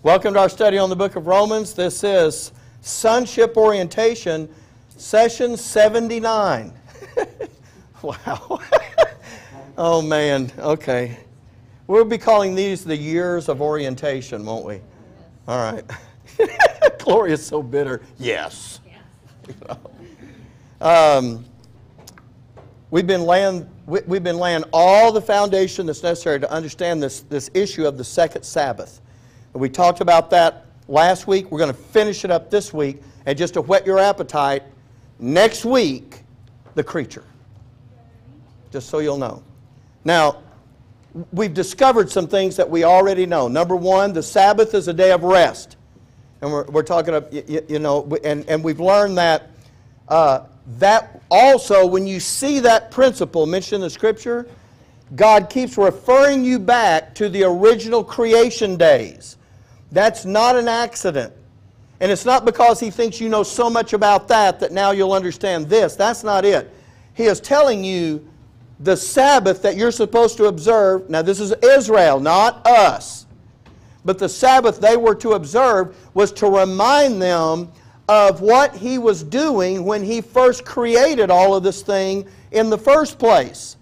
Welcome to our study on the book of Romans. This is Sonship Orientation, session 79. Wow. Oh, man. Okay. We'll be calling these the years of orientation, won't we? All right. Gloria's so bitter. Yes. We've been laying all the foundation that's necessary to understand this issue of the second Sabbath. We talked about that last week. We're going to finish it up this week. And just to whet your appetite, next week, the creature. Just so you'll know. Now, we've discovered some things that we already know. Number one, the Sabbath is a day of rest. And we're talking about, and we've learned that that also, when you see that principle mentioned in the Scripture, God keeps referring you back to the original creation days. That's not an accident. And it's not because He thinks you know so much about that now you'll understand this. That's not it. He is telling you the Sabbath that you're supposed to observe. Now this is Israel, not us. But the Sabbath they were to observe was to remind them of what He was doing when He first created all of this thing in the first place.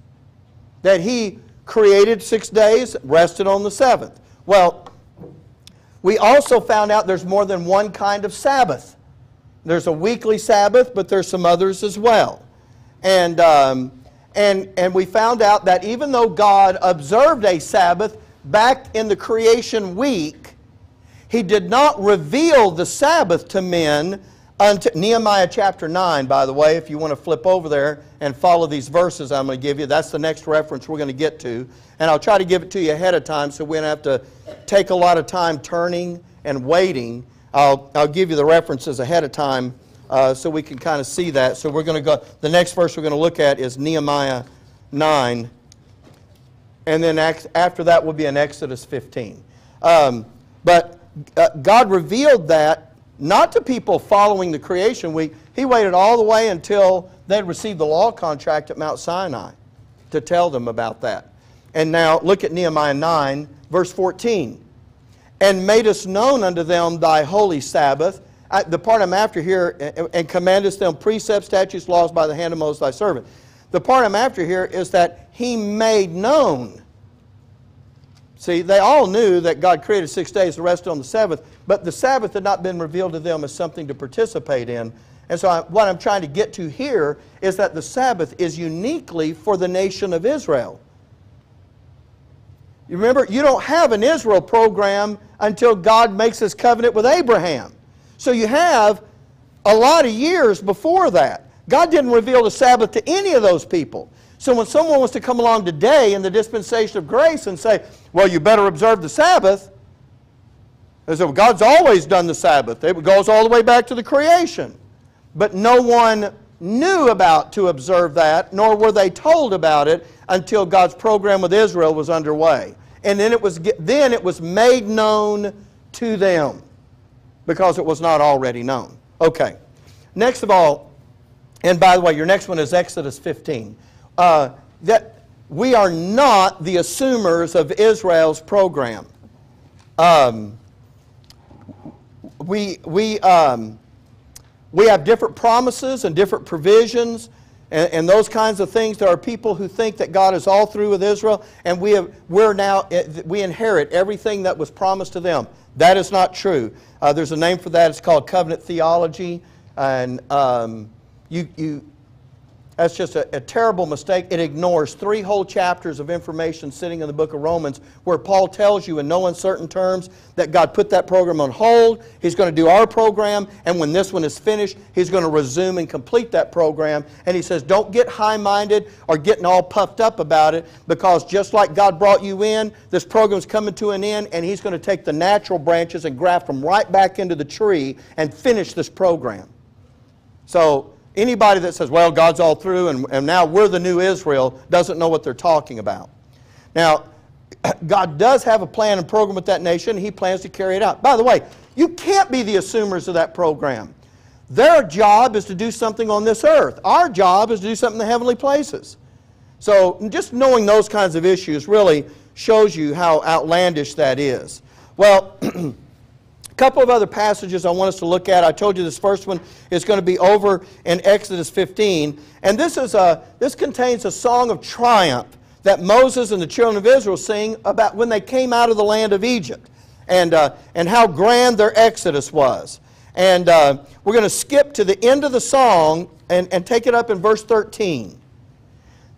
That He created 6 days, rested on the seventh. Well, we also found out there's more than one kind of Sabbath. There's a weekly Sabbath, but there's some others as well. And we found out that even though God observed a Sabbath back in the creation week, He did not reveal the Sabbath to men until Nehemiah chapter 9, by the way, if you want to flip over there and follow these verses I'm going to give you. That's the next reference we're going to get to. And I'll try to give it to you ahead of time so we don't have to take a lot of time turning and waiting. I'll give you the references ahead of time so we can kind of see that. So we're going to go, the next verse we're going to look at is Nehemiah 9. And then after that will be in Exodus 15. But God revealed that not to people following the creation week. He waited all the way until they'd received the law contract at Mount Sinai to tell them about that. And now look at Nehemiah 9, verse 14. And made us known unto them thy holy Sabbath. The part I'm after here, and commandest them precepts, statutes, laws by the hand of Moses thy servant. The part I'm after here is that He made known. See, they all knew that God created 6 days, the rest on the seventh, but the Sabbath had not been revealed to them as something to participate in. And so what I'm trying to get to here is that the Sabbath is uniquely for the nation of Israel. You remember, you don't have an Israel program until God makes His covenant with Abraham. So you have a lot of years before that. God didn't reveal the Sabbath to any of those people. So when someone wants to come along today in the dispensation of grace and say, well, you better observe the Sabbath, they say, well, God's always done the Sabbath. It goes all the way back to the creation. But no one knew about to observe that, nor were they told about it until God's program with Israel was underway. And then it was made known to them because it was not already known. Okay. Next of all, and by the way, your next one is Exodus 15. That we are not the assumers of Israel's program. We have different promises and different provisions and those kinds of things. There are people who think that God is all through with Israel, and we inherit everything that was promised to them. That is not true. There's a name for that. It's called covenant theology, and that's just a terrible mistake. It ignores 3 whole chapters of information sitting in the book of Romans where Paul tells you in no uncertain terms that God put that program on hold. He's going to do our program, and when this one is finished, He's going to resume and complete that program. And he says, don't get high-minded or getting all puffed up about it, because just like God brought you in, this program's coming to an end, and He's going to take the natural branches and graft them right back into the tree and finish this program. So anybody that says, well, God's all through and now we're the new Israel, doesn't know what they're talking about. Now, God does have a plan and program with that nation. He plans to carry it out. By the way, you can't be the assumers of that program. Their job is to do something on this earth. Our job is to do something in the heavenly places. So just knowing those kinds of issues really shows you how outlandish that is. Well, couple of other passages I want us to look at. I told you this first one is going to be over in Exodus 15. And this contains a song of triumph that Moses and the children of Israel sing about when they came out of the land of Egypt and how grand their exodus was. And we're going to skip to the end of the song and take it up in verse 13.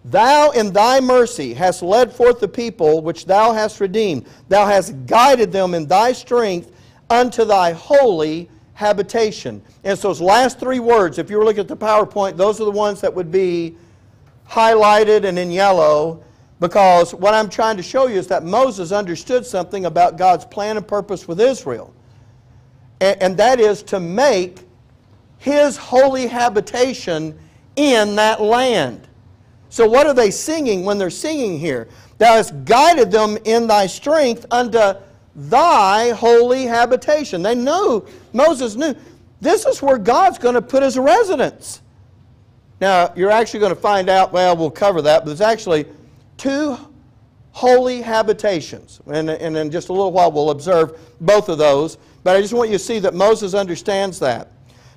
Thou in thy mercy hast led forth the people which thou hast redeemed. Thou hast guided them in thy strength unto thy holy habitation. And so those last three words, if you were looking at the PowerPoint, those are the ones that would be highlighted and in yellow, because what I'm trying to show you is that Moses understood something about God's plan and purpose with Israel. And that is to make His holy habitation in that land. So what are they singing when they're singing here? Thou hast guided them in thy strength unto thy holy habitation. They knew, Moses knew, this is where God's going to put His residence. Now, you're actually going to find out, well, we'll cover that, but there's actually two holy habitations. And in just a little while we'll observe both of those. But I just want you to see that Moses understands that.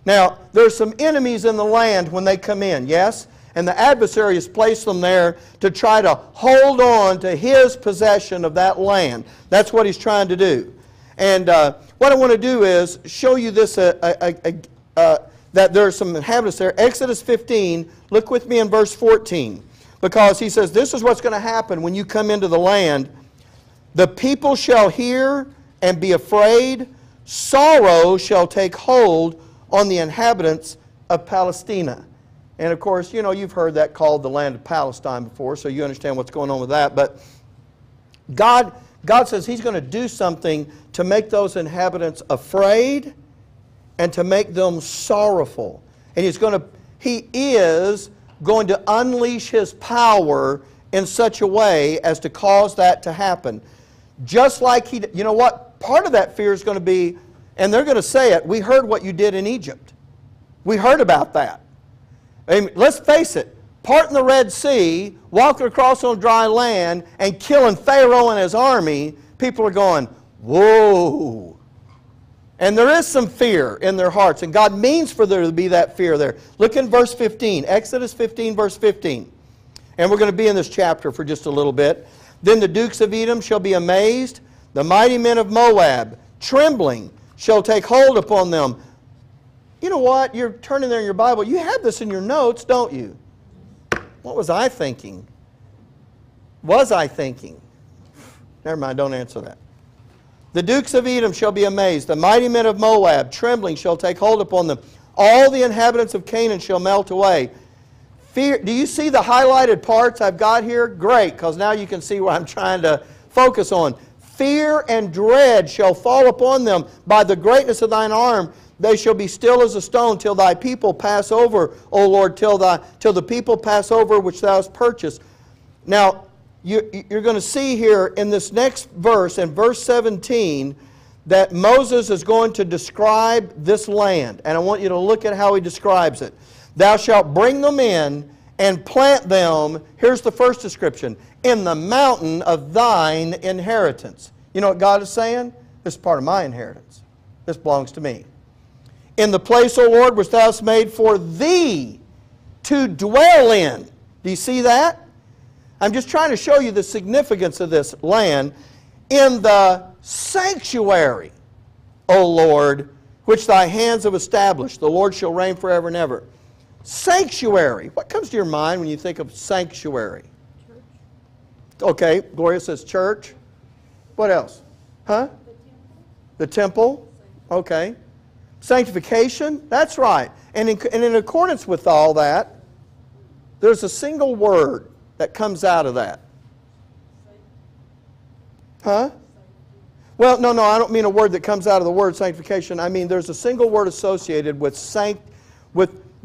Now, there's some enemies in the land when they come in, yes? And the adversary has placed them there to try to hold on to his possession of that land. That's what he's trying to do. And what I want to do is show you this, that there are some inhabitants there. Exodus 15, look with me in verse 14. Because he says, this is what's going to happen when you come into the land. The people shall hear and be afraid. Sorrow shall take hold on the inhabitants of Palestina. And of course, you know, you've heard that called the land of Palestine before, so you understand what's going on with that. But God says He's going to do something to make those inhabitants afraid and to make them sorrowful. And He is going to unleash His power in such a way as to cause that to happen. Just like you know what? Part of that fear is going to be, and they're going to say it, we heard what you did in Egypt. We heard about that. I mean, let's face it, parting the Red Sea, walking across on dry land, and killing Pharaoh and his army, people are going, whoa. And there is some fear in their hearts, and God means for there to be that fear there. Look in verse 15, Exodus 15, verse 15. And we're going to be in this chapter for just a little bit. Then the dukes of Edom shall be amazed, the mighty men of Moab, trembling, shall take hold upon them. You know what? You're turning there in your Bible. You have this in your notes, don't you? What was I thinking? Was I thinking? Never mind, don't answer that. The dukes of Edom shall be amazed. The mighty men of Moab, trembling, shall take hold upon them. All the inhabitants of Canaan shall melt away. Fear. Do you see the highlighted parts I've got here? Great, because now you can see what I'm trying to focus on. Fear and dread shall fall upon them by the greatness of thine arm. They shall be still as a stone till thy people pass over, O Lord, till the people pass over which thou hast purchased. Now, you're going to see here in this next verse, in verse 17, that Moses is going to describe this land. And I want you to look at how he describes it. Thou shalt bring them in and plant them, here's the first description, in the mountain of thine inheritance. You know what God is saying? This is part of my inheritance. This belongs to me. In the place, O Lord, which thou hast made for thee to dwell in. Do you see that? I'm just trying to show you the significance of this land. In the sanctuary, O Lord, which thy hands have established. The Lord shall reign forever and ever. Sanctuary. What comes to your mind when you think of sanctuary? Church. Okay, Gloria says church. What else? Huh? The temple. Okay. Sanctification. That's right. And in accordance with all that, there's a single word that comes out of that. Huh? Well, no, I don't mean a word that comes out of the word sanctification. I mean there's a single word associated with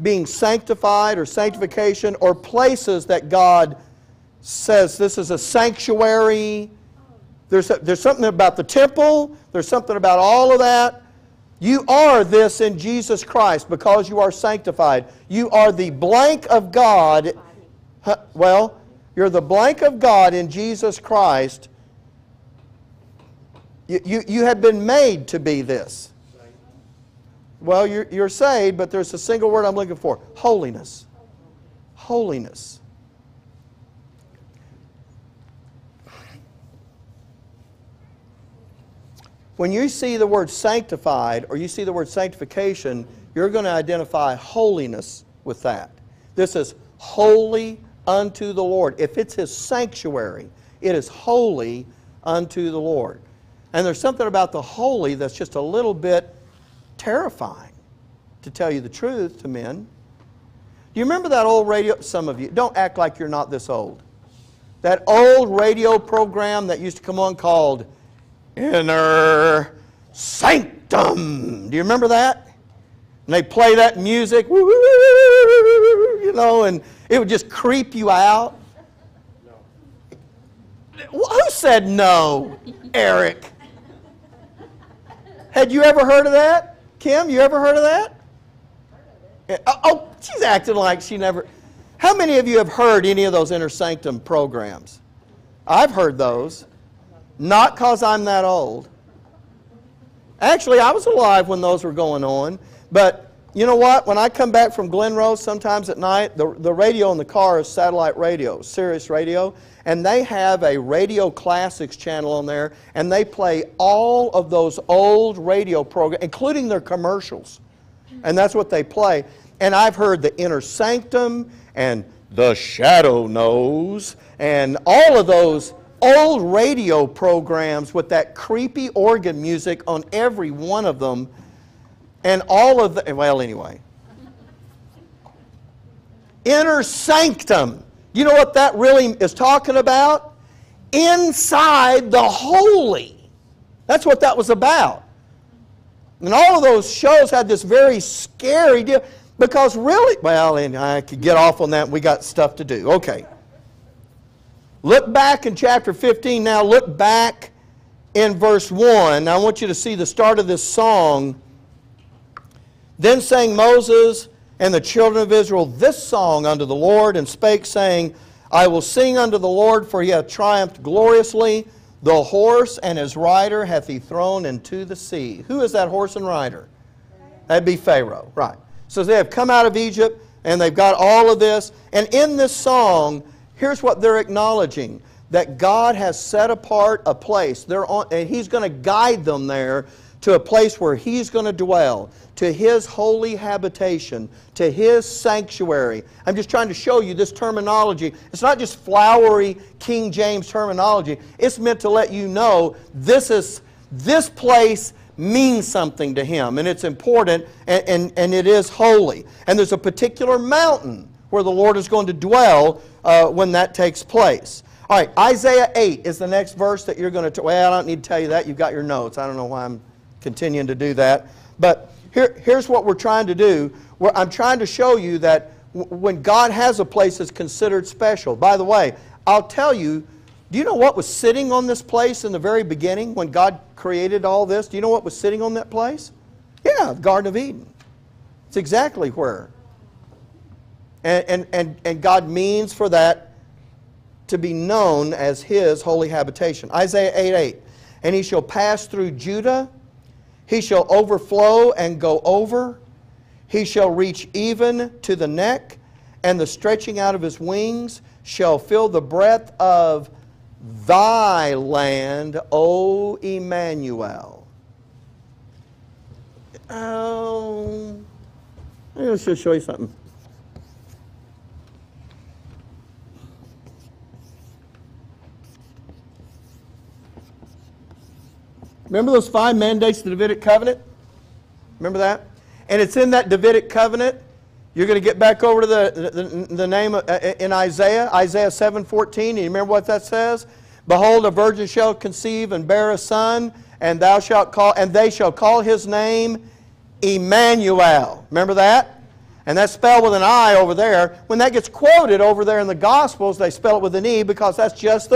being sanctified or sanctification, or places that God says this is a sanctuary. There's something about the temple. There's something about all of that. You are this in Jesus Christ because you are sanctified. You are the blank of God. Well, you're the blank of God in Jesus Christ. You have been made to be this. Well, you're saved, but there's a single word I'm looking for. Holiness. Holiness. When you see the word sanctified or you see the word sanctification, you're going to identify holiness with that. This is holy unto the Lord. If it's His sanctuary, it is holy unto the Lord. And there's something about the holy that's just a little bit terrifying, to tell you the truth, to men. Do you remember that old radio? Some of you, don't act like you're not this old. That old radio program that used to come on called Inner Sanctum. Do you remember that? And they play that music, you know, and it would just creep you out. No. Who said no? Eric. Had you ever heard of that? Kim, you ever heard of that? Oh, she's acting like she never. How many of you have heard any of those Inner Sanctum programs? I've heard those. Not because I'm that old. Actually, I was alive when those were going on. But you know what? When I come back from Glen Rose sometimes at night, the radio in the car is satellite radio, Sirius radio. And they have a Radio Classics channel on there. And they play all of those old radio programs, including their commercials. And that's what they play. And I've heard the Inner Sanctum and the Shadow Knows and all of those old radio programs with that creepy organ music on every one of them. And all of the, well, anyway. Inner Sanctum. You know what that really is talking about? Inside the holy. That's what that was about. And all of those shows had this very scary deal. Because really, well, and I could get off on that. We got stuff to do. Okay. Look back in chapter 15 now. Look back in verse 1. I want you to see the start of this song. Then sang Moses and the children of Israel this song unto the Lord, and spake, saying, I will sing unto the Lord, for He hath triumphed gloriously. The horse and his rider hath He thrown into the sea. Who is that horse and rider? That'd be Pharaoh, right. So they have come out of Egypt, and they've got all of this. And in this song, here's what they're acknowledging. That God has set apart a place. And He's going to guide them there to a place where He's going to dwell. To His holy habitation. To His sanctuary. I'm just trying to show you this terminology. It's not just flowery King James terminology. It's meant to let you know this place means something to Him. And it's important, and it is holy. And there's a particular mountain where the Lord is going to dwell when that takes place. All right, Isaiah 8 is the next verse that you're going to... Well, I don't need to tell you that. You've got your notes. I don't know why I'm continuing to do that. But here's what we're trying to do. I'm trying to show you that when God has a place that's considered special. By the way, I'll tell you, do you know what was sitting on this place in the very beginning when God created all this? Do you know what was sitting on that place? Yeah, the Garden of Eden. It's exactly where. And God means for that to be known as His holy habitation. Isaiah 8:8. And He shall pass through Judah. He shall overflow and go over. He shall reach even to the neck. And the stretching out of His wings shall fill the breadth of Thy land, O Emmanuel. Oh, let's just show you something. Remember those 5 mandates of the Davidic covenant? Remember that? And it's in that Davidic covenant. You're going to get back over to the name in Isaiah 7:14. And you remember what that says? Behold, a virgin shall conceive and bear a son, and they shall call his name Emmanuel. Remember that? And that's spelled with an I over there. When that gets quoted over there in the Gospels, they spell it with an E because that's just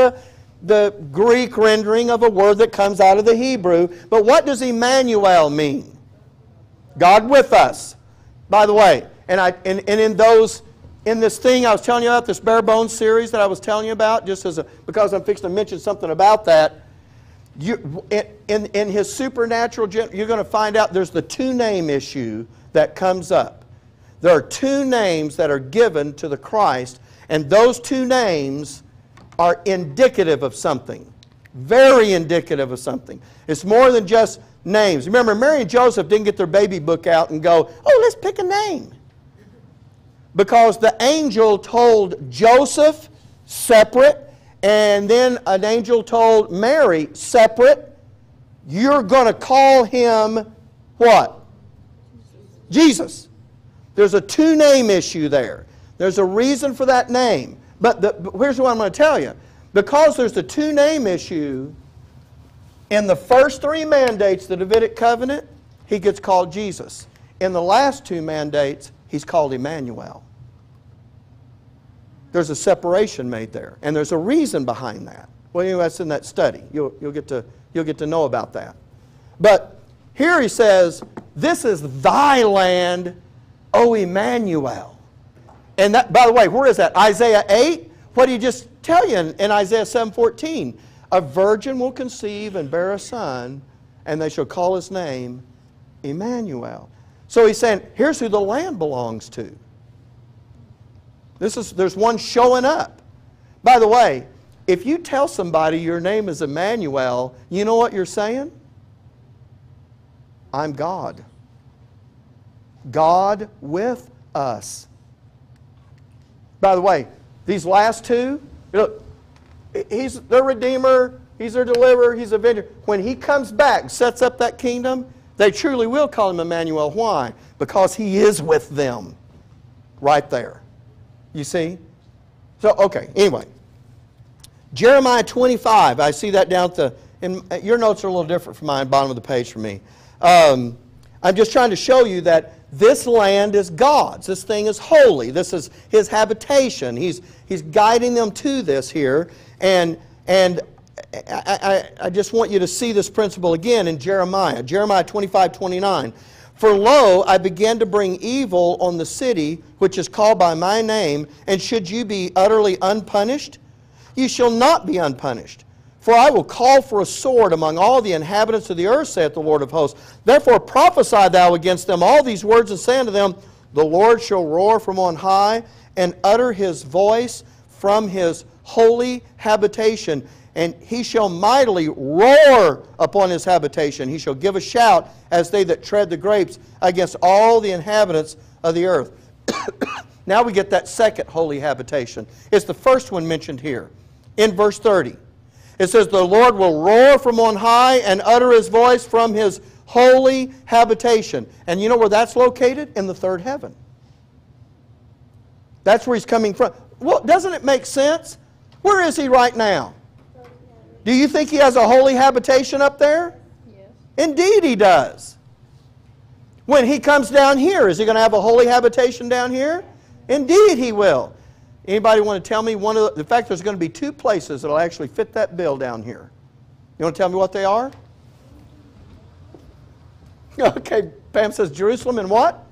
the Greek rendering of a word that comes out of the Hebrew. But what does Emmanuel mean? God with us. By the way, in this thing I was telling you about, this bare bones series that I was telling you about, because I'm fixing to mention something about that, In his supernatural, you're going to find out there's the two-name issue that comes up. There are two names that are given to the Christ, and those two names are indicative of something. Very indicative of something. It's more than just names. Remember, Mary and Joseph didn't get their baby book out and go, oh, let's pick a name. Because the angel told Joseph, separate, and then an angel told Mary, separate, you're going to call him what? Jesus. There's a two-name issue there. There's a reason for that name. But here's what I'm going to tell you. Because there's a two-name issue, in the first three mandates, the Davidic covenant, he gets called Jesus. In the last two mandates, he's called Emmanuel. There's a separation made there, and there's a reason behind that. Well, anyway, that's in that study. You'll get to know about that. But here he says, "This is thy land, O Emmanuel." And that, by the way, where is that? Isaiah 8. What did he just tell you in Isaiah 7:14? A virgin will conceive and bear a son, and they shall call his name Emmanuel. So he's saying, here's who the land belongs to. There's one showing up. By the way, if you tell somebody your name is Emmanuel, you know what you're saying? I'm God. God with us. By the way, these last two, look, he's their Redeemer, he's their Deliverer, he's a Avenger. When he comes back and sets up that kingdom, they truly will call him Emmanuel. Why? Because he is with them. Right there. You see? So, okay, anyway. Jeremiah 25, I see that down at the, and your notes are a little different from mine, bottom of the page for me. I'm just trying to show you that this land is God's. This thing is holy. This is his habitation. He's guiding them to this here. And I just want you to see this principle again in Jeremiah. Jeremiah 25:29. For lo, I begin to bring evil on the city which is called by my name, and should you be utterly unpunished? You shall not be unpunished. For I will call for a sword among all the inhabitants of the earth, saith the Lord of hosts. Therefore prophesy thou against them all these words, and say unto them, the Lord shall roar from on high, and utter his voice from his holy habitation. And he shall mightily roar upon his habitation. He shall give a shout as they that tread the grapes against all the inhabitants of the earth. Now we get that second holy habitation. It's the first one mentioned here in verse 30. It says, the Lord will roar from on high and utter his voice from his holy habitation. And you know where that's located? In the third heaven. That's where he's coming from. Well, doesn't it make sense? Where is he right now? Do you think he has a holy habitation up there? Yes. Indeed he does. When he comes down here, is he going to have a holy habitation down here? Indeed he will. Anybody want to tell me one of the, in fact, there's going to be two places that will actually fit that bill down here. You want to tell me what they are? Okay, Pam says Jerusalem and what?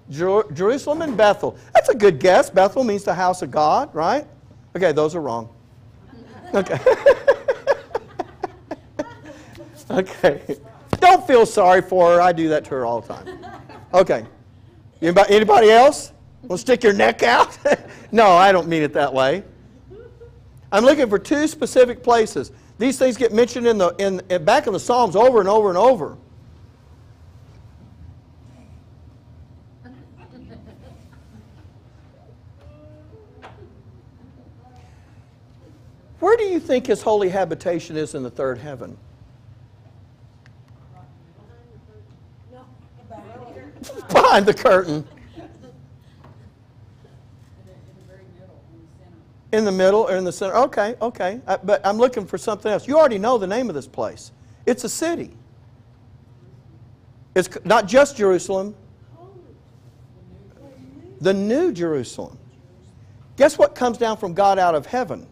Bethel. Jerusalem and Bethel. That's a good guess. Bethel means the house of God, right? Okay, those are wrong. Okay. Okay. Don't feel sorry for her. I do that to her all the time. Okay. Anybody else? Want to stick your neck out? No, I don't mean it that way. I'm looking for two specific places. These things get mentioned back in the Psalms over and over and over. Where do you think his holy habitation is in the third heaven? Behind the curtain. In the middle or in the center? Okay, okay. But I'm looking for something else. You already know the name of this place. It's a city. It's not just Jerusalem. The New Jerusalem. Guess what comes down from God out of heaven?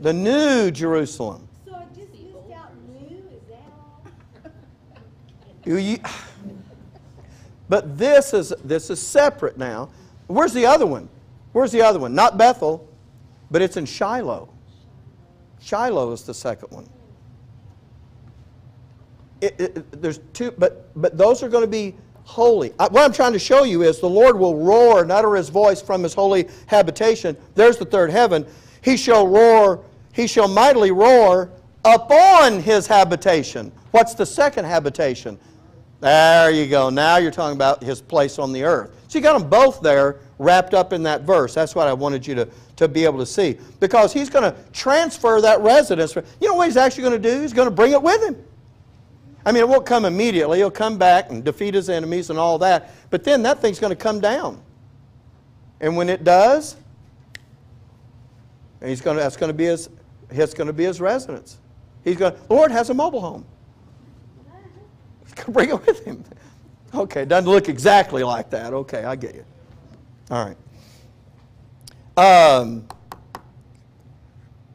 The New Jerusalem. So I just missed out new? Is that all? But this is separate now. Where's the other one? Where's the other one? Not Bethel, but it's in Shiloh. Shiloh is the second one. there's two, but those are going to be holy. What I'm trying to show you is the Lord will roar and utter His voice from His holy habitation. There's the third heaven. He shall roar, He shall mightily roar upon His habitation. What's the second habitation? There you go. Now you're talking about His place on the earth. So you got them both there wrapped up in that verse. That's what I wanted you to be able to see. Because He's going to transfer that residence. You know what He's actually going to do? He's going to bring it with Him. I mean, it won't come immediately. He'll come back and defeat His enemies and all that. But then that thing's going to come down. And when it does, that's going to be His residence. The Lord has a mobile home. He's going to bring it with Him. Okay, it doesn't look exactly like that. Okay, I get you. All right.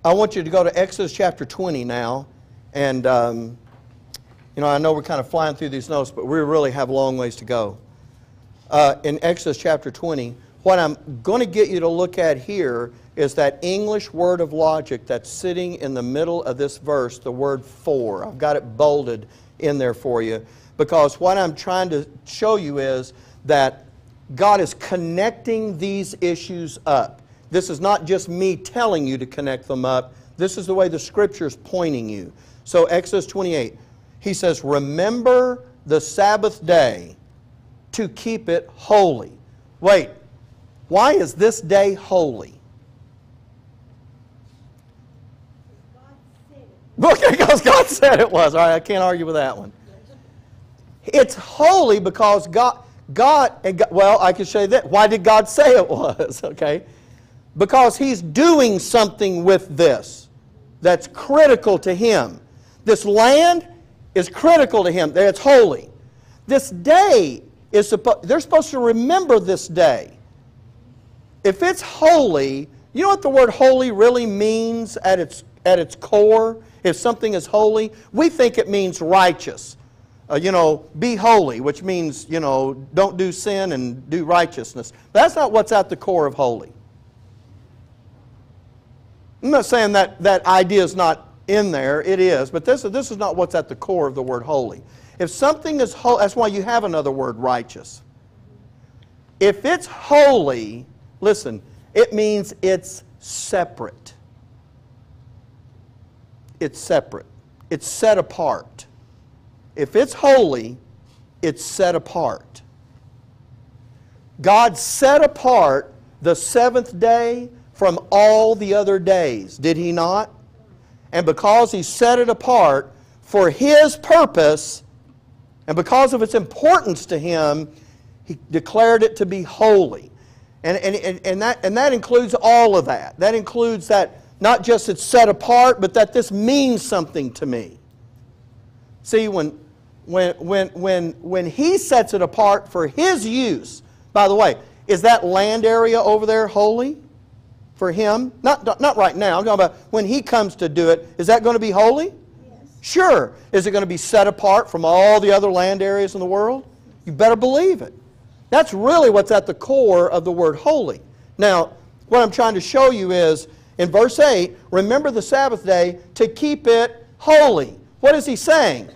I want you to go to Exodus chapter 20 now. And, I know we're kind of flying through these notes, but we really have a long ways to go. In Exodus chapter 20, what I'm going to get you to look at here is that English word of logic that's sitting in the middle of this verse, the word for. I've got it bolded in there for you, because what I'm trying to show you is that God is connecting these issues up. This is not just me telling you to connect them up. This is the way the Scripture is pointing you. So Exodus 28, He says, remember the Sabbath day to keep it holy. Wait, why is this day holy? Okay, because God said it was. All right, I can't argue with that one. It's holy because well, I can show you that. Why did God say it was? Okay. Because He's doing something with this that's critical to Him. This land is critical to Him. It's holy. This day is they're supposed to remember this day. If it's holy, you know what the word holy really means at its core? If something is holy, we think it means righteous. Be holy, which means, don't do sin and do righteousness. That's not what's at the core of holy. I'm not saying that idea is not in there. It is. But this is not what's at the core of the word holy. If something is holy, that's why you have another word, righteous. If it's holy, listen, it means it's separate. It's separate. It's set apart. If it's holy, it's set apart. God set apart the seventh day from all the other days, did He not? And because He set it apart for His purpose, and because of its importance to Him, He declared it to be holy. And that includes all of that. That includes that not just it's set apart, but that this means something to me. See, when He sets it apart for His use, by the way, is that land area over there holy for Him? Not right now. I'm talking about when He comes to do it. Is that going to be holy? Yes. Sure. Is it going to be set apart from all the other land areas in the world? You better believe it. That's really what's at the core of the word holy. Now, what I'm trying to show you is, in verse 8, remember the Sabbath day to keep it holy. What is He saying?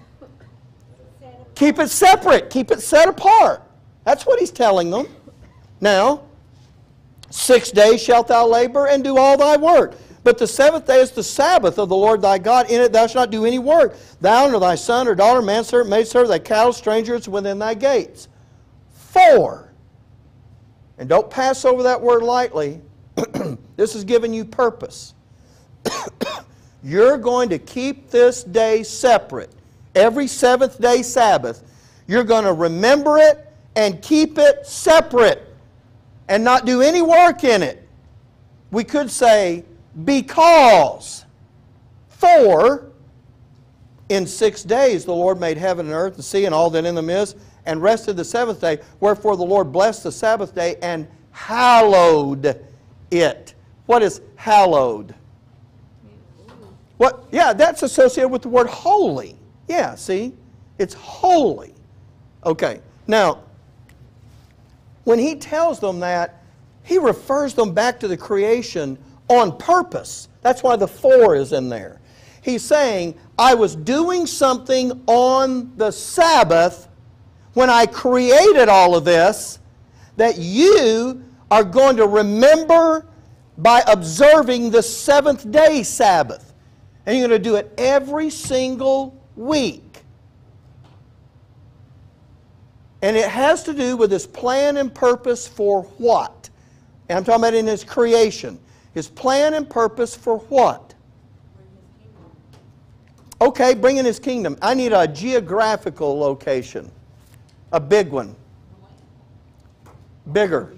Keep it separate. Keep it set apart. That's what He's telling them. Now, 6 days shalt thou labor and do all thy work. But the seventh day is the Sabbath of the Lord thy God. In it thou shalt not do any work. Thou nor thy son or daughter, manservant, maidservant, thy cattle, strangers within thy gates. 4. And don't pass over that word lightly. This is giving you purpose. You're going to keep this day separate. Every seventh day Sabbath, you're going to remember it and keep it separate and not do any work in it. We could say, because. For in 6 days the Lord made heaven and earth, the sea, and all that in them is, and rested the seventh day. Wherefore the Lord blessed the Sabbath day and hallowed it. What is hallowed? What? Yeah, that's associated with the word holy. Yeah, see? It's holy. Okay, now, when He tells them that, He refers them back to the creation on purpose. That's why the 4 is in there. He's saying, I was doing something on the Sabbath when I created all of this that you are going to remember by observing the seventh-day Sabbath. And you're going to do it every single week. And it has to do with His plan and purpose for what? And I'm talking about in His creation. His plan and purpose for what? Okay, bring in His kingdom. I need a geographical location. A big one. Bigger.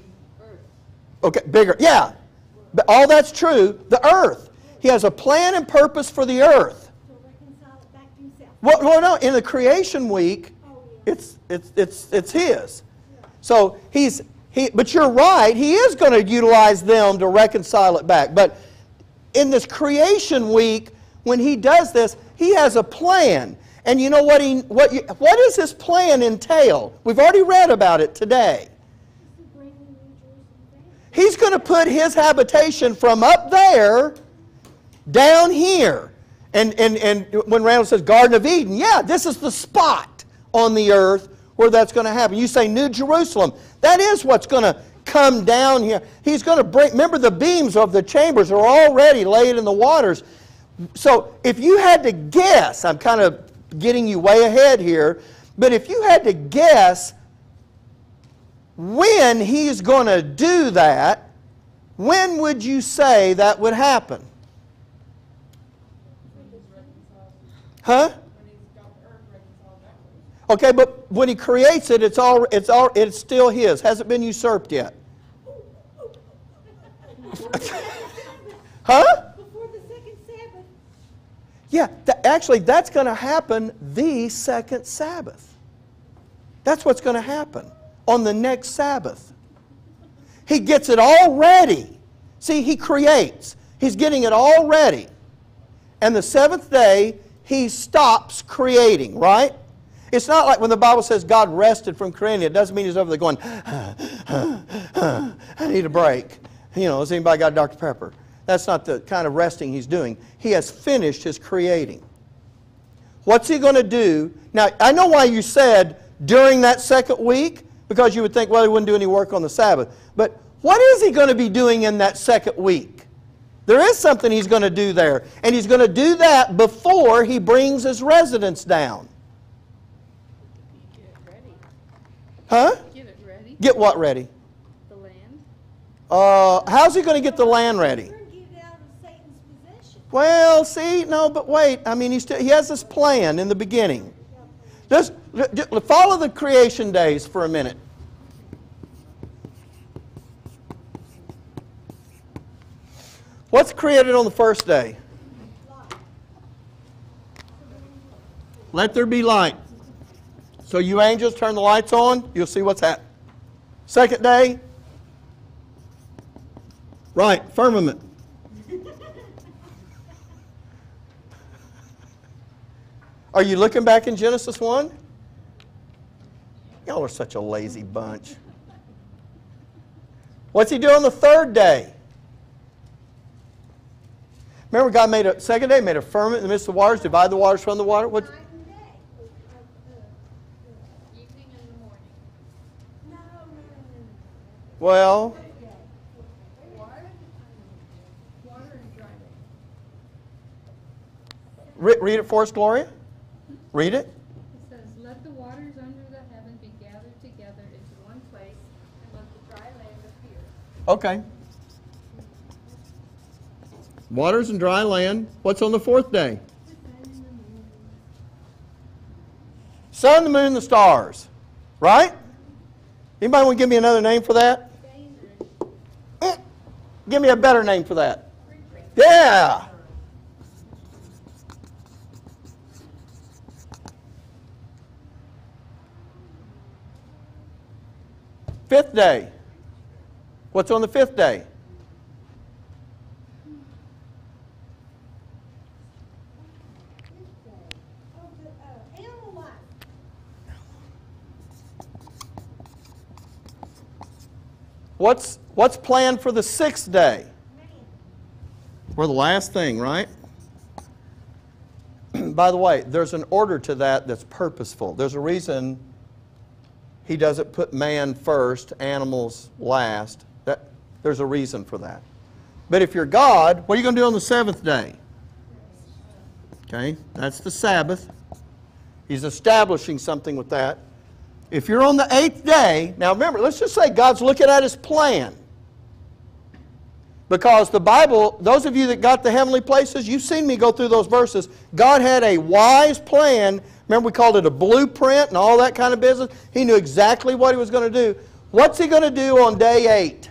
Okay, bigger. Yeah. But all that's true. The earth. He has a plan and purpose for the earth. To reconcile it back to Himself. Well, no, in the creation week, it's His. So but you're right, He is going to utilize them to reconcile it back. But in this creation week, when He does this, He has a plan. And you know what does His plan entail? We've already read about it today. He's going to put His habitation from up there down here. And when Randall says Garden of Eden, yeah, this is the spot on the earth where that's going to happen. You say New Jerusalem. That is what's going to come down here. He's going to bring, remember the beams of the chambers are already laid in the waters. So if you had to guess, I'm kind of getting you way ahead here, but if you had to guess when He's going to do that, when would you say that would happen? Huh? Okay, but when He creates it, it's still His. Hasn't been usurped yet. Huh? Before the second Sabbath. Yeah, actually, that's going to happen the second Sabbath. That's what's going to happen on the next Sabbath. He gets it all ready. See, He creates. He's getting it all ready. And the seventh day, He stops creating, right? It's not like when the Bible says God rested from creating. It doesn't mean He's over there going, I need a break. You know, has anybody got Dr. Pepper? That's not the kind of resting He's doing. He has finished His creating. What's He going to do? Now, I know why you said during that second week, because you would think, well, He wouldn't do any work on the Sabbath. But what is He going to be doing in that second week? There is something He's going to do there. And He's going to do that before He brings His residence down. Huh? Get it ready. Get what ready? The land. How's He going to get the land ready? Get it out of Satan's possession. Well, see, no, but wait. I mean, He has this plan in the beginning. Just follow the creation days for a minute. What's created on the first day? Let there be light. So you angels turn the lights on, you'll see what's happening. Second day, right, firmament. Are you looking back in Genesis 1? Y'all are such a lazy bunch. What's He do on the third day? Remember, God made a second day, made a firmament in the midst of the waters, divide the waters from the water. What? Night and day. Evening and the morning. No. Well, Water and dry land. read it for us, Gloria. Read it. It says, let the waters under the heaven be gathered together into one place, and let the dry land appear. Okay. Waters and dry land. What's on the fourth day? Sun, the moon, the stars. Right? Anybody want to give me another name for that? Give me a better name for that. Yeah. Fifth day. What's on the fifth day? Animal life. What's planned for the sixth day? Man. We're the last thing, right? By the way, there's an order to that that's purposeful. There's a reason he doesn't put man first, animals last. There's a reason for that. But if you're God, what are you going to do on the seventh day? Okay, that's the Sabbath. He's establishing something with that. If you're on the eighth day, now remember, let's just say God's looking at His plan. Because the Bible, those of you that got the heavenly places, you've seen me go through those verses. God had a wise plan. Remember, we called it a blueprint and all that kind of business. He knew exactly what He was going to do. What's He going to do on day 8?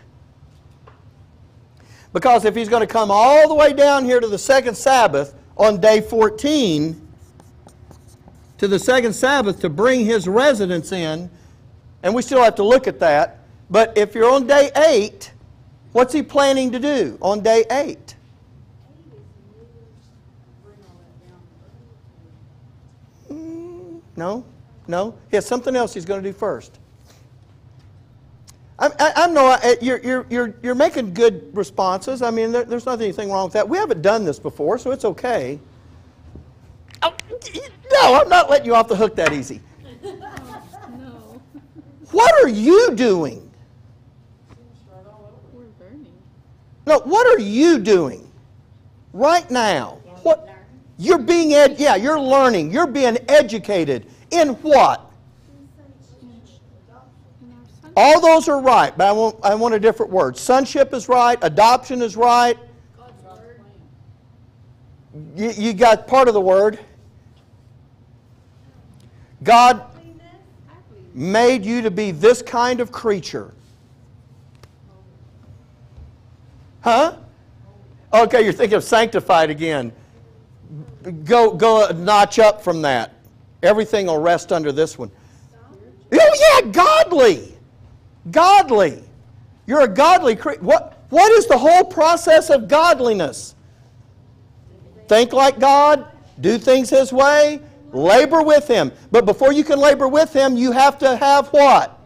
Because if He's going to come all the way down here to the second Sabbath on day 14, to the second Sabbath to bring His residence in, and we still have to look at that, but if you're on day 8, what's He planning to do on day 8? No. He has something else He's going to do first. You're making good responses. I mean, there's not anything wrong with that. We haven't done this before, so it's okay. Oh, no, I'm not letting you off the hook that easy. No. What are you doing? We're learning. No, what are you doing right now? What? You're being you're learning. You're being educated in what? All those are right, but I want a different word. Sonship is right. Adoption is right. You got part of the word. God made you to be this kind of creature. Huh? Okay, you're thinking of sanctified again. Go a notch up from that. Everything will rest under this one. Oh yeah, godly. Godly. You're a godly creature. What is the whole process of godliness? Think like God, do things His way, labor with Him. But before you can labor with Him, you have to have what?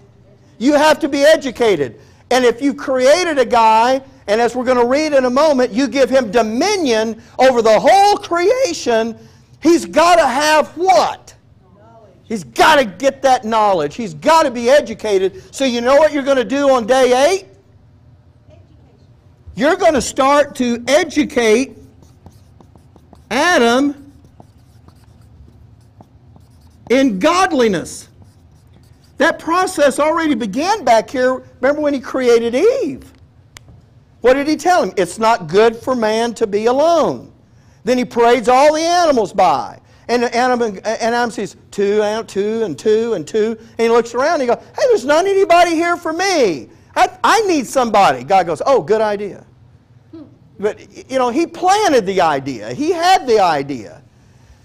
You have to be educated. And if you created a guy, and as we're going to read in a moment, you give him dominion over the whole creation, he's got to have what? He's got to get that knowledge. He's got to be educated. So you know what you're going to do on day 8? You're going to start to educate Adam in godliness. That process already began back here. Remember when He created Eve? What did He tell him? It's not good for man to be alone. Then He parades all the animals by. And Adam sees 2 and 2 and 2 and 2. And he looks around and he goes, hey, there's not anybody here for me. I need somebody. God goes, oh, good idea. But, you know, He planted the idea. He had the idea.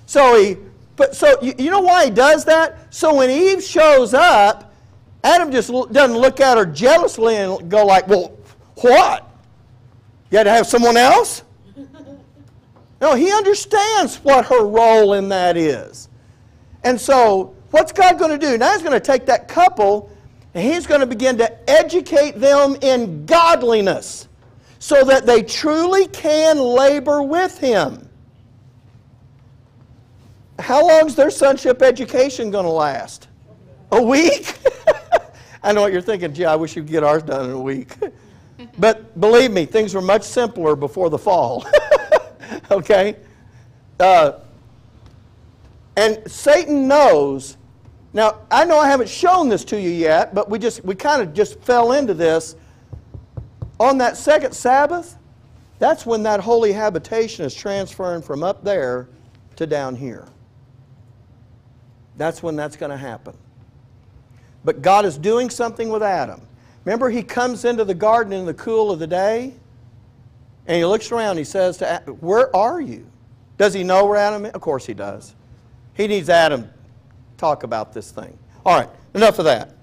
So you know why He does that? So when Eve shows up, Adam just doesn't look at her jealously and go like, well, what? You had to have someone else? No, he understands what her role in that is. And so, what's God going to do? Now He's going to take that couple and He's going to begin to educate them in godliness so that they truly can labor with Him. How long is their sonship education going to last? A week? I know what you're thinking. Gee, I wish you could get ours done in a week. But believe me, things were much simpler before the fall. Okay? And Satan knows. Now, I know I haven't shown this to you yet, but we kind of just fell into this. On that second Sabbath, that's when that holy habitation is transferring from up there to down here. That's when that's going to happen. But God is doing something with Adam. Remember, he comes into the garden in the cool of the day, and he looks around. He says to Adam, where are you? Does he know where Adam is? Of course he does. He needs Adam to talk about this thing. All right, enough of that.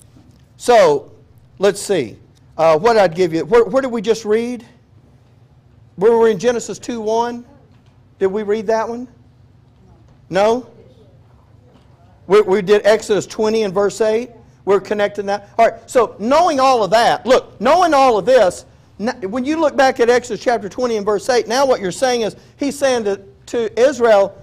So, let's see. What did I give you? Where did we just read? We were in Genesis 2:1. Did we read that one? No? We did Exodus 20 and verse 8. We're connecting that. All right, so knowing all of that, look, knowing all of this, when you look back at Exodus chapter 20 and verse 8, now what you're saying is, he's saying to Israel,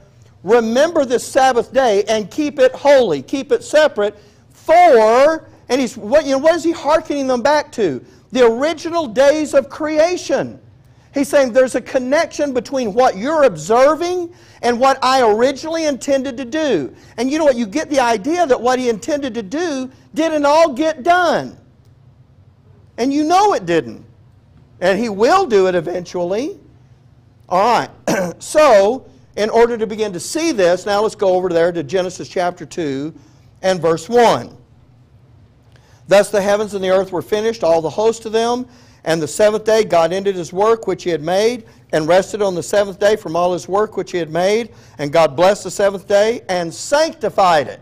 remember this Sabbath day and keep it holy, keep it separate for, and what is he hearkening them back to? The original days of creation. He's saying there's a connection between what you're observing and what I originally intended to do. And you know what? You get the idea that what he intended to do didn't all get done. And you know it didn't. And he will do it eventually. All right. So, in order to begin to see this, now let's go over there to Genesis chapter 2 and verse 1. Thus the heavens and the earth were finished, all the host of them. And the seventh day God ended his work which he had made, and rested on the seventh day from all his work which he had made. And God blessed the seventh day and sanctified it.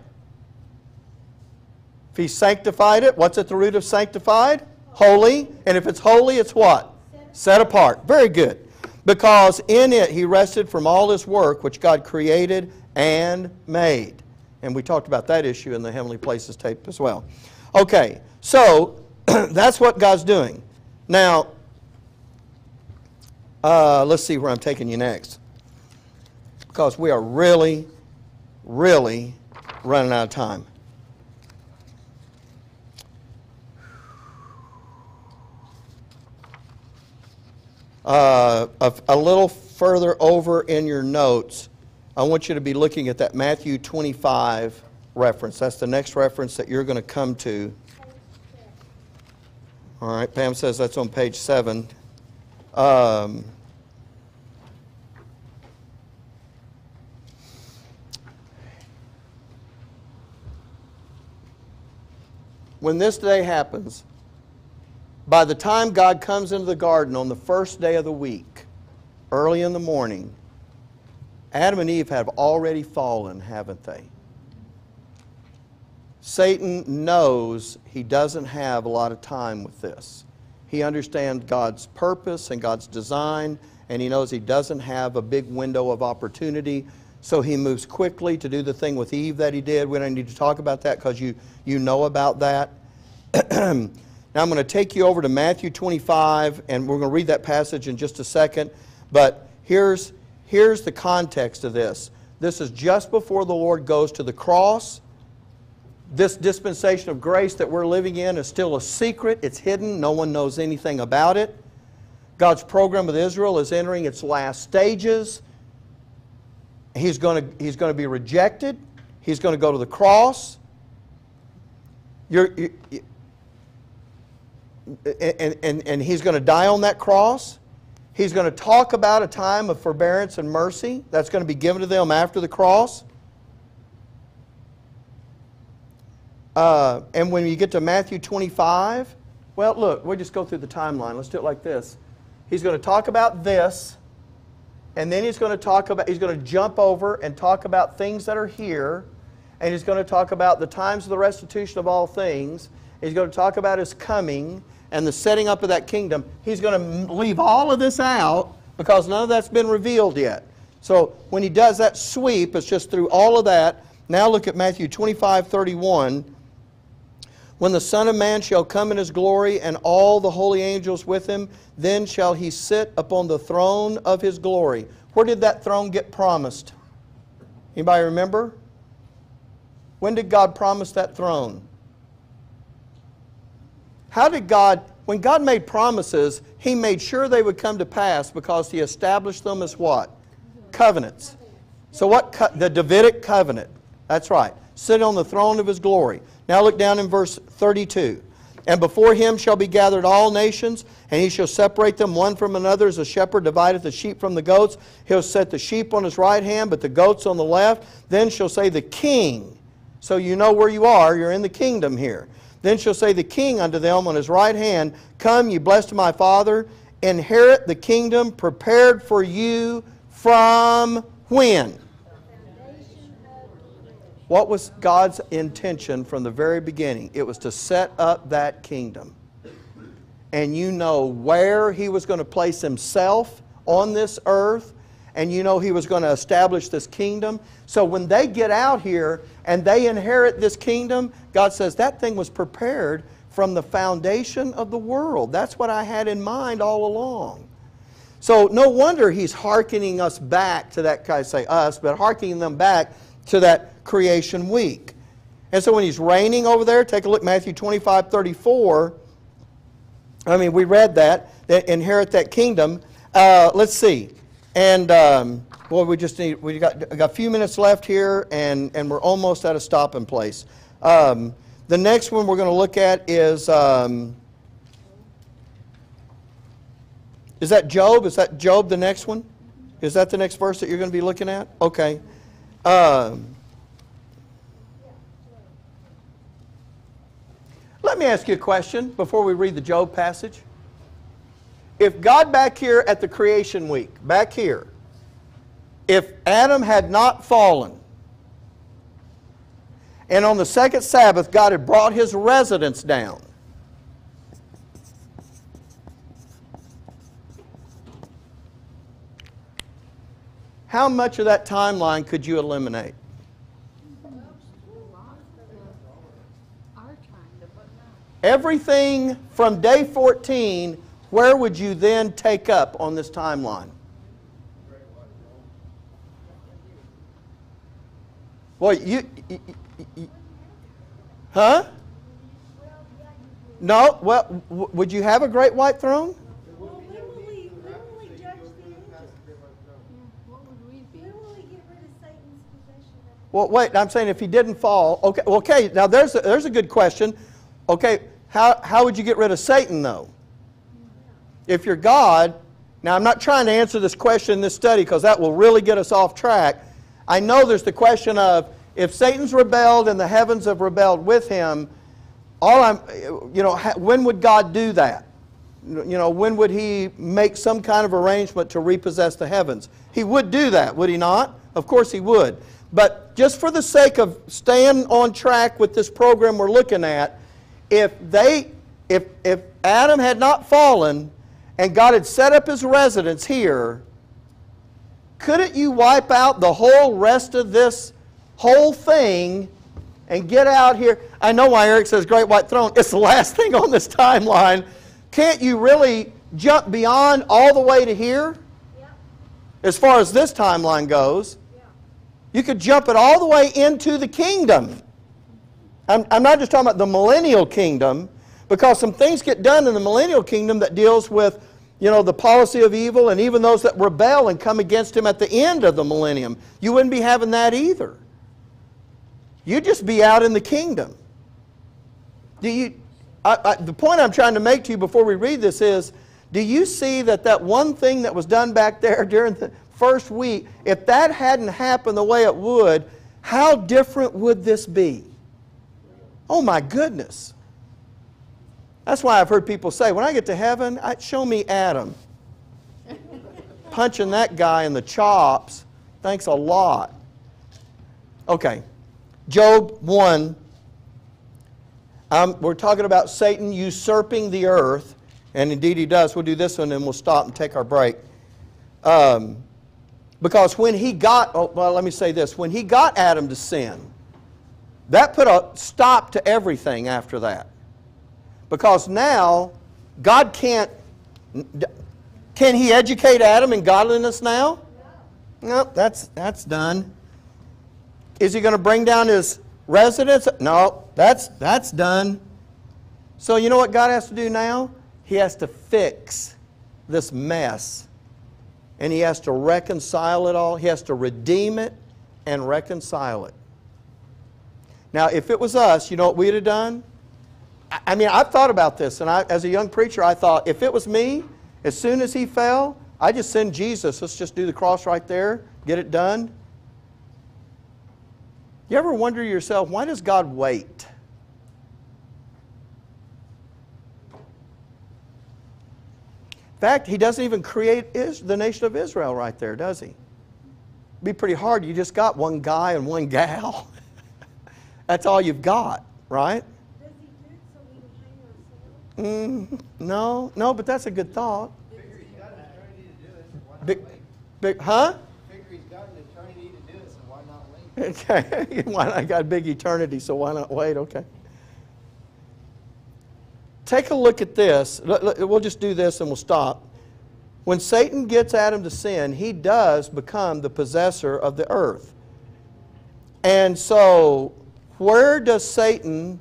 If he sanctified it, what's at the root of sanctified? Holy. And if it's holy, it's what? Set apart. Very good. Because in it he rested from all his work which God created and made. And we talked about that issue in the Heavenly Places tape as well. Okay, so that's what God's doing. Now, let's see where I'm taking you next. Because we are really, really running out of time. A little further over in your notes, I want you to be looking at that Matthew 25 reference. That's the next reference that you're going to come to. All right, Pam says that's on page 7. When this day happens, by the time God comes into the garden on the first day of the week, early in the morning, Adam and Eve have already fallen, haven't they? Satan knows he doesn't have a lot of time with this. He understands God's purpose and God's design, and he knows he doesn't have a big window of opportunity, so he moves quickly to do the thing with Eve that he did. We don't need to talk about that because you know about that. Now I'm going to take you over to Matthew 25, and we're going to read that passage in just a second, but here's the context of this. This is just before the Lord goes to the cross. This dispensation of grace that we're living in is still a secret. It's hidden. No one knows anything about it. God's program with Israel is entering its last stages. He's going to be rejected. He's going to go to the cross. And he's going to die on that cross. He's going to talk about a time of forbearance and mercy that's going to be given to them after the cross. And when you get to Matthew 25, well, look, we'll just go through the timeline. Let's do it like this. He's going to talk about this, and then he's going to jump over and talk about things that are here, and he's going to talk about the times of the restitution of all things. He's going to talk about his coming and the setting up of that kingdom. He's going to leave all of this out because none of that's been revealed yet. So when he does that sweep, it's just through all of that. Now look at Matthew 25:31. When the Son of Man shall come in his glory, and all the holy angels with him, then shall he sit upon the throne of his glory. Where did that throne get promised? Anybody remember? When did God promise that throne? How did God, when God made promises, he made sure they would come to pass because he established them as what? Covenants. So what? The Davidic covenant. That's right. Sit on the throne of his glory. Now look down in verse 32. And before him shall be gathered all nations, and he shall separate them one from another, as a shepherd divideth the sheep from the goats. He'll set the sheep on his right hand, but the goats on the left. Then shall say the king. So you know where you are. You're in the kingdom here. Then shall say the king unto them on his right hand, Come, ye blessed of my Father, inherit the kingdom prepared for you from when? What was God's intention from the very beginning? It was to set up that kingdom. And you know where he was going to place himself on this earth, and you know he was going to establish this kingdom. So when they get out here and they inherit this kingdom, God says that thing was prepared from the foundation of the world. That's what I had in mind all along. So no wonder he's hearkening us back to that, I say us, but hearkening them back to that creation week. And so when he's reigning over there, take a look, Matthew 25:34. I mean, we read that inherit that kingdom. Let's see. And, boy, we got a few minutes left here, and we're almost at a stopping place. The next one we're going to look at is that Job? Is that Job the next one? Is that the next verse that you're going to be looking at? Okay. Let me ask you a question before we read the Job passage. If God back here at the creation week, back here, if Adam had not fallen, and on the second Sabbath God had brought his residence down, how much of that timeline could you eliminate? Everything from day 14, where would you then take up on this timeline? Well, huh? No, well, would you have a great white throne? Well, when will he judge the angels? What would we be? When will he get rid of Satan's possession? Well, wait, I'm saying if he didn't fall, okay, now there's a good question. Okay, how would you get rid of Satan, though? If you're God, now I'm not trying to answer this question in this study because that will really get us off track. I know there's the question of if Satan's rebelled and the heavens have rebelled with him, when would God do that? When would he make some kind of arrangement to repossess the heavens? He would do that, would he not? Of course he would. But just for the sake of staying on track with this program we're looking at, if Adam had not fallen and God had set up his residence here, couldn't you wipe out the whole rest of this whole thing and get out here? I know why Eric says Great White Throne. It's the last thing on this timeline. Can't you really jump beyond all the way to here? Yep. As far as this timeline goes, Yeah. you could jump it all the way into the kingdom. I'm not just talking about the millennial kingdom, because some things get done in the millennial kingdom that deals with, the policy of evil and even those that rebel and come against him at the end of the millennium. You wouldn't be having that either. You'd just be out in the kingdom. The point I'm trying to make to you before we read this is, do you see that one thing that was done back there during the first week, if that hadn't happened the way it would, how different would this be? Oh my goodness. That's why I've heard people say, when I get to heaven, show me Adam. Punching that guy in the chops. Thanks a lot. Okay. Job 1. We're talking about Satan usurping the earth. And indeed he does. We'll do this one and we'll stop and take our break. Because when he got, let me say this. When he got Adam to sin, that put a stop to everything after that. Because now, God can't he educate Adam in godliness now? No, that's done. Is he going to bring down his residence? No, that's done. So you know what God has to do now? He has to fix this mess. And he has to reconcile it all. He has to redeem it and reconcile it. Now, if it was us, you know what we'd have done? I mean, I've thought about this, and as a young preacher, I thought, if it was me, as soon as he fell, I just send Jesus. Let's just do the cross right there, get it done. You ever wonder to yourself, why does God wait? In fact, he doesn't even create the nation of Israel right there, does he? It'd be pretty hard. You just got one guy and one gal. That's all you've got, right? Does he do it so we can hang ourselves? No, but that's a good thought. Figure he's got an eternity to do it, so why not wait? Huh? Figure he's got an eternity to do it, so why not wait? Okay, I got a big eternity, so why not wait? Okay. Take a look at this. We'll just do this and we'll stop. When Satan gets Adam to sin, he does become the possessor of the earth. And so, where does Satan,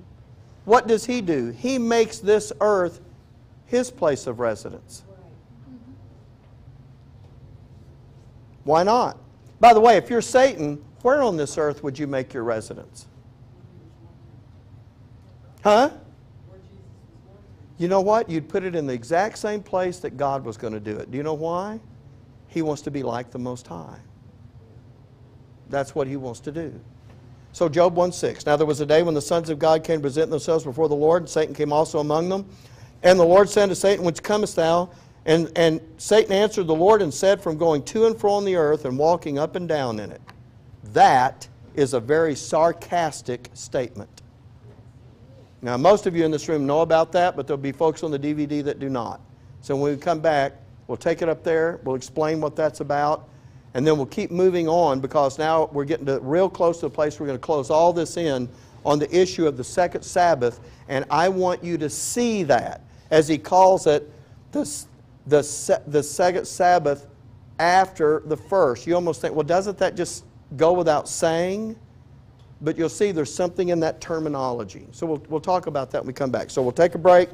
what does he do? He makes this earth his place of residence. Why not? By the way, if you're Satan, where on this earth would you make your residence? Huh? You know what? You'd put it in the exact same place that God was going to do it. Do you know why? He wants to be like the Most High. That's what he wants to do. So Job 1:6. Now there was a day when the sons of God came to present themselves before the Lord, and Satan came also among them. And the Lord said to Satan, Whence comest thou? And Satan answered the Lord and said, From going to and fro on the earth and walking up and down in it. That is a very sarcastic statement. Now, most of you in this room know about that, but there'll be folks on the DVD that do not. So when we come back, we'll take it up there, we'll explain what that's about, and then we'll keep moving on, because now we're getting to real close to the place we're going to close all this in on the issue of the second Sabbath, and I want you to see that, as he calls it, the second Sabbath after the first. You almost think, well, doesn't that just go without saying? But you'll see there's something in that terminology. So we'll talk about that when we come back. So we'll take a break.